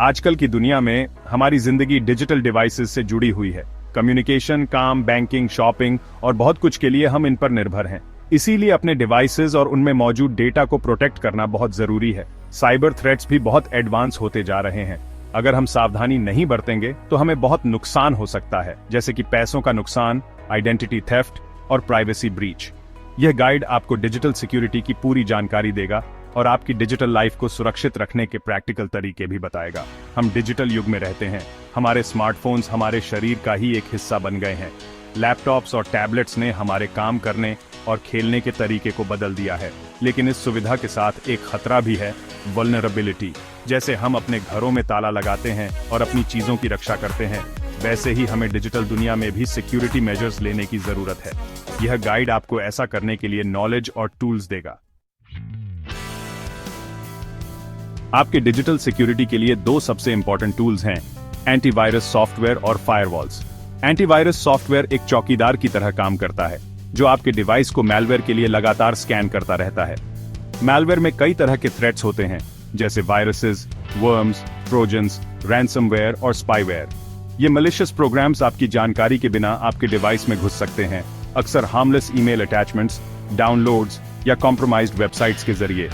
आजकल की दुनिया में हमारी जिंदगी डिजिटल डिवाइसेस से जुड़ी हुई है। कम्युनिकेशन, काम, बैंकिंग, शॉपिंग और बहुत कुछ के लिए हम इन पर निर्भर हैं। इसीलिए अपने डिवाइसेस और उनमें मौजूद डेटा को प्रोटेक्ट करना बहुत जरूरी है। साइबर थ्रेट्स भी बहुत एडवांस होते जा रहे हैं। अगर हम सावधानी नहीं बरतेंगे तो हमें बहुत नुकसान हो सकता है, जैसे कि पैसों का नुकसान, आइडेंटिटी थेफ्ट और प्राइवेसी ब्रीच। यह गाइड आपको डिजिटल सिक्योरिटी की पूरी जानकारी देगा और आपकी डिजिटल लाइफ को सुरक्षित रखने के प्रैक्टिकल तरीके भी बताएगा। हम डिजिटल युग में रहते हैं। हमारे स्मार्टफोन्स हमारे शरीर का ही एक हिस्सा बन गए हैं। लैपटॉप्स और टैबलेट्स ने हमारे काम करने और खेलने के तरीके को बदल दिया है। लेकिन इस सुविधा के साथ एक खतरा भी है, वल्नरेबिलिटी। जैसे हम अपने घरों में ताला लगाते हैं और अपनी चीजों की रक्षा करते हैं, वैसे ही हमें डिजिटल दुनिया में भी सिक्योरिटी मेजर्स लेने की जरूरत है। यह गाइड आपको ऐसा करने के लिए नॉलेज और टूल्स देगा। आपके डिजिटल सिक्योरिटी के लिए दो सबसे इंपॉर्टेंट टूल्स हैं, एंटीवायरस सॉफ्टवेयर और फायरवॉल्स। एंटीवायरस सॉफ्टवेयर एक चौकीदार की तरह काम करता है, जो आपके डिवाइस को मैलवेयर के लिए लगातार स्कैन करता रहता है। मैलवेयर में कई तरह के थ्रेट्स होते हैं, जैसे वायरसेस, वर्म्स, ट्रोजन्स, रैंसमवेयर और स्पाईवेयर। ये मैलिशियस प्रोग्राम्स आपकी जानकारी के बिना आपके डिवाइस में घुस सकते हैं, अक्सर हार्मलेस ईमेल अटैचमेंट्स, डाउनलोड्स या कॉम्प्रोमाइज्ड वेबसाइट्स के जरिए।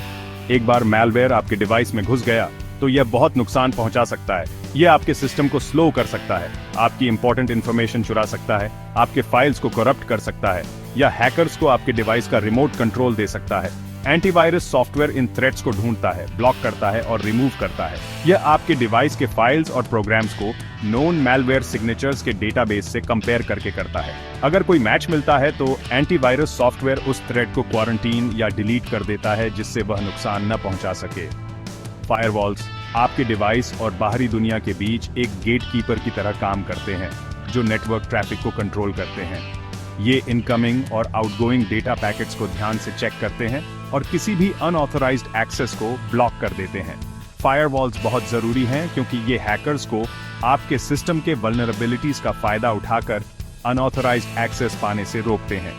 एक बार मैलवेयर आपके डिवाइस में घुस गया तो यह बहुत नुकसान पहुंचा सकता है। यह आपके सिस्टम को स्लो कर सकता है, आपकी इंपॉर्टेंट इंफॉर्मेशन चुरा सकता है, आपके फाइल्स को करप्ट कर सकता है या हैकर्स को आपके डिवाइस का रिमोट कंट्रोल दे सकता है। एंटीवायरस सॉफ्टवेयर इन थ्रेट्स को ढूंढता है, ब्लॉक करता है और रिमूव करता है। यह आपके डिवाइस के फाइल्स और प्रोग्राम्स को नोन मैलवेयर सिग्नेचर्स के डेटाबेस से कंपेयर करके करता है। अगर कोई मैच मिलता है तो एंटीवायरस सॉफ्टवेयर उस थ्रेट को क्वारंटीन या डिलीट कर देता है, जिससे वह नुकसान न पहुंचा सके। फायरवॉल्स आपके डिवाइस और बाहरी दुनिया के बीच एक गेटकीपर की तरह काम करते हैं, जो नेटवर्क ट्रैफिक को कंट्रोल करते हैं। ये इनकमिंग और आउटगोइंग डेटा पैकेट्स को ध्यान से चेक करते हैं और किसी भी अनऑथराइज्ड एक्सेस को ब्लॉक कर देते हैं। फायरवॉल्स बहुत जरूरी हैं क्योंकि ये हैकर्स को आपके सिस्टम के वल्नरेबिलिटीज का फायदा उठाकर अनऑथराइज्ड एक्सेस पाने से रोकते हैं।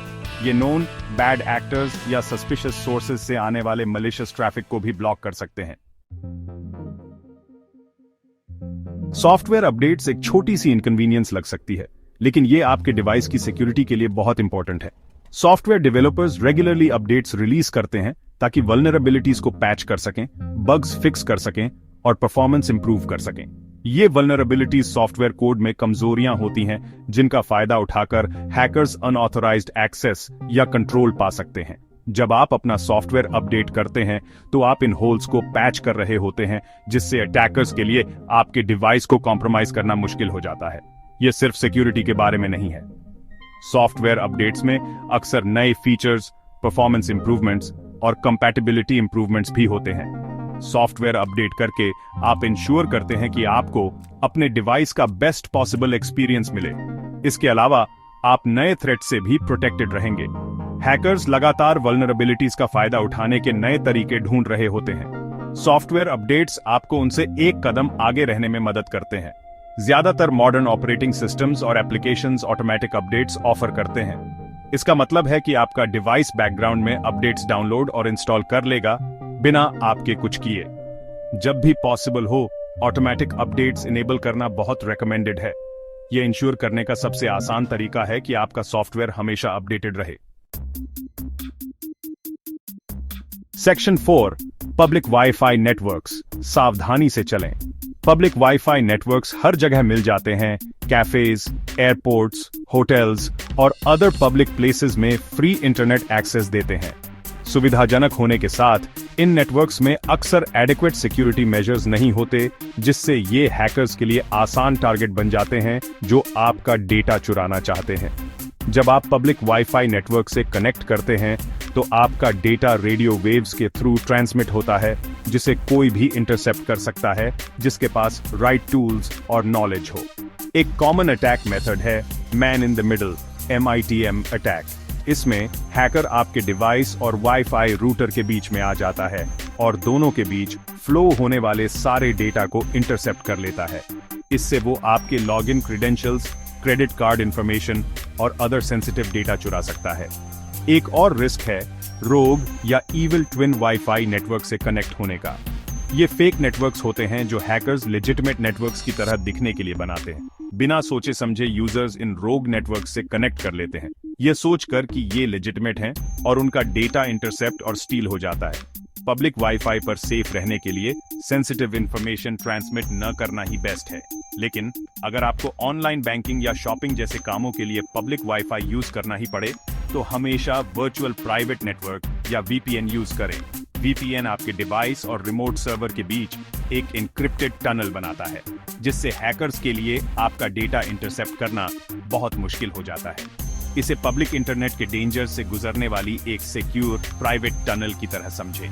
ये नोन बैड एक्टर्स या सस्पिशियस सोर्सेज से आने वाले मैलिशियस ट्रैफिक को भी ब्लॉक कर सकते हैं। सॉफ्टवेयर अपडेट्स एक छोटी सी इनकन्वीनियंस लग सकती है, लेकिन ये आपके डिवाइस की सिक्योरिटी के लिए बहुत इंपॉर्टेंट है। Software developers regularly updates release करते हैं ताकि वल्नरेबिलिटीज को पैच कर सकें, बग्स फिक्स कर सकें और परफॉर्मेंस इंप्रूव कर सकें। ये वल्नरेबिलिटीज सॉफ्टवेयर कोड में कमजोरियां होती हैं, जिनका फायदा उठाकर हैकर्स अनऑथराइज्ड एक्सेस या कंट्रोल पा सकते हैं। जब आप अपना सॉफ्टवेयर अपडेट करते हैं तो आप इन होल्स को पैच कर रहे होते हैं, जिससे अटैकर्स के लिए आपके डिवाइस को कॉम्प्रोमाइज करना मुश्किल हो जाता है। यह सिर्फ सिक्योरिटी के बारे में नहीं है। सॉफ्टवेयर अपडेट्स में अक्सर नए फीचर्स, परफॉर्मेंस इंप्रूवमेंट्स और कंपैटिबिलिटी इंप्रूवमेंट्स भी होते हैं। सॉफ्टवेयर अपडेट करके आप इंश्योर करते हैं कि आपको अपने डिवाइस का बेस्ट पॉसिबल एक्सपीरियंस मिले। इसके अलावा आप नए थ्रेट से भी प्रोटेक्टेड रहेंगे। हैकर्स लगातार वल्नरेबिलिटीज का फायदा उठाने के नए तरीके ढूंढ रहे होते हैं। सॉफ्टवेयर अपडेट्स आपको उनसे एक कदम आगे रहने में मदद करते हैं। ज्यादातर मॉडर्न ऑपरेटिंग सिस्टम्स और एप्लीकेशंस ऑटोमेटिक अपडेट्स ऑफर करते हैं। इसका मतलब है कि आपका डिवाइस बैकग्राउंड में अपडेट्स डाउनलोड और इंस्टॉल कर लेगा बिना आपके कुछ किए। जब भी पॉसिबल हो, ऑटोमेटिक अपडेट्स इनेबल करना बहुत रिकमेंडेड है। यह इंश्योर करने का सबसे आसान तरीका है कि आपका सॉफ्टवेयर हमेशा अपडेटेड रहे। Section 4, public wifi networks. सावधानी से चलें। पब्लिक वाईफाई नेटवर्क्स हर जगह मिल जाते हैं। कैफेज, एयरपोर्ट्स, होटल्स और अदर पब्लिक प्लेसेस में फ्री इंटरनेट एक्सेस देते हैं। सुविधाजनक होने के साथ इन नेटवर्क्स में अक्सर एडिक्वेट सिक्योरिटी मेजर्स नहीं होते, जिससे ये हैकर्स के लिए आसान टारगेट बन जाते हैं जो आपका डेटा चुराना चाहते हैं। जब आप पब्लिक वाईफाई नेटवर्क से कनेक्ट करते हैं तो आपका डेटा रेडियो वेव्स के थ्रू ट्रांसमिट होता है, जिसे कोई भी इंटरसेप्ट कर सकता है जिसके पास राइट टूल्स और नॉलेज हो। एक कॉमन अटैक मेथड है man in the middle, MITM attack. इसमें हैकर आपके डिवाइस और वाईफाई रूटर के बीच में आ जाता है और दोनों के बीच फ्लो होने वाले सारे डेटा को इंटरसेप्ट कर लेता है। इससे वो आपके login credentials, credit card information और अदर सेंसिटिव डेटा चुरा सकता है। एक और रिस्क है रोग या इविल ट्विन वाईफाई नेटवर्क से कनेक्ट होने का। ये फेक नेटवर्क्स होते हैं जो हैकर्स लेजिटिमेट नेटवर्क्स की तरह दिखने के लिए बनाते हैं। बिना सोचे समझे यूजर्स इन रोग नेटवर्क से कनेक्ट कर लेते हैं, ये सोचकर कि ये लेजिटिमेट हैं, और उनका डेटा इंटरसेप्ट और स्टील हो जाता है। पब्लिक वाईफाई पर सेफ रहने के लिए सेंसिटिव इंफॉर्मेशन ट्रांसमिट न करना ही बेस्ट है। लेकिन अगर आपको ऑनलाइन बैंकिंग या शॉपिंग जैसे कामों के लिए पब्लिक वाईफाई यूज करना ही पड़े, तो हमेशा वर्चुअल प्राइवेट नेटवर्क या वीपीएन यूज करें। वीपीएन आपके डिवाइस और रिमोट सर्वर के बीच एक एन्क्रिप्टेड टनल बनाता है, जिससे हैकर्स के लिए आपका डेटा इंटरसेप्ट करना बहुत मुश्किल हो जाता है। इसे पब्लिक इंटरनेट के डेंजर से गुजरने वाली एक सिक्योर प्राइवेट टनल की तरह समझें।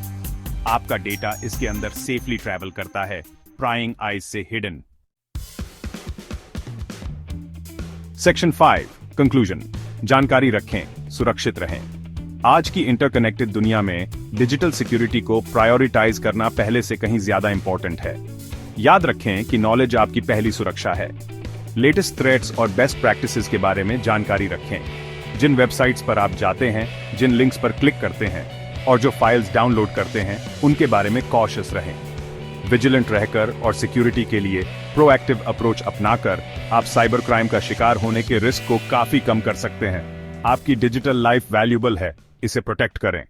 आपका डेटा इसके अंदर सेफली ट्रैवल करता है, प्राइंग आइज से हिडन। Section 5 conclusion. जानकारी रखें, सुरक्षित रहें। आज की इंटरकनेक्टेड दुनिया में डिजिटल सिक्योरिटी को प्रायोरिटाइज करना पहले से कहीं ज्यादा इंपॉर्टेंट है। याद रखें कि नॉलेज आपकी पहली सुरक्षा है। लेटेस्ट थ्रेट्स और बेस्ट प्रैक्टिसेस के बारे में जानकारी रखें। जिन वेबसाइट्स पर आप जाते हैं, जिन लिंक्स पर क्लिक करते हैं और जो फाइल्स डाउनलोड करते हैं, उनके बारे में कॉशियस रहें। विजिलेंट रहकर और सिक्योरिटी के लिए प्रोएक्टिव अप्रोच अपनाकर आप साइबर क्राइम का शिकार होने के रिस्क को काफी कम कर सकते हैं। आपकी डिजिटल लाइफ वैल्यूबल है, इसे प्रोटेक्ट करें।